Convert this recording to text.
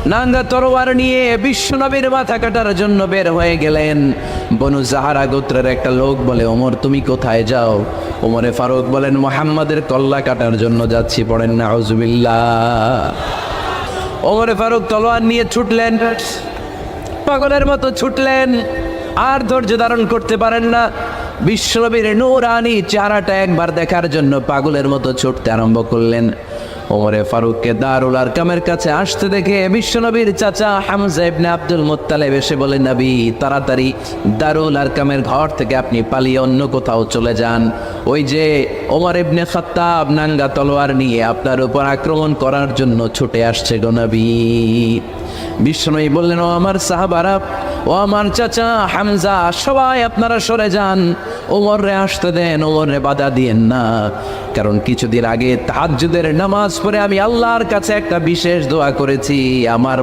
নাঙ্গা তরোয়ার নিয়ে বিশ্বনবীর মাথা কাটার জন্য বের হয়ে গেলেন। বনু জাহারা গোত্রের একটা লোক বলে, ওমর তুমি কোথায় যাও? ওমরে ফারুক বলেন, মুহাম্মাদের কল্লা কাটার জন্য যাচ্ছি। পড়েন নাউজুবিল্লাহ। ওমরে ফারুক তলোয়ার নিয়ে ছুটলেন, পাগলের মতো ছুটলেন, আর ধৈর্য ধারণ করতে পারেন না। বিশ্বনবীর নূরানি চেহারাটা একবার দেখার জন্য পাগলের মতো ছুটতে আরম্ভ করলেন। ওমরে ফারুককে দারুল আরকামের কাছে আসতে দেখে বিশ্বনবীর চাচা হামজা ইবনে আব্দুল মুত্তালিব এসে বলে, নবী তাড়াতাড়ি দারুল আরকামের ঘর থেকে আপনি পালিয়ে অন্য কোথাও চলে যান। ওই যে ওমর ইবনে খাত্তাব নাঙ্গা তলোয়ার নিয়ে আপনার উপর আক্রমণ করার জন্য ছুটে আসছে গো নবী। বিশ্বনবী বললেন, ও আমার সাহাবারা, ও আমার চাচা হামজা, সবাই আপনারা সরে যান, ওমরে আসতে দেন, ওমরে বাধা দিয়েন না। কারণ কিছুদিন আগে তাহাজ্জুদের নামাজ পড়ে আমি আল্লাহর কাছে একটা বিশেষ দোয়া করেছি, আমার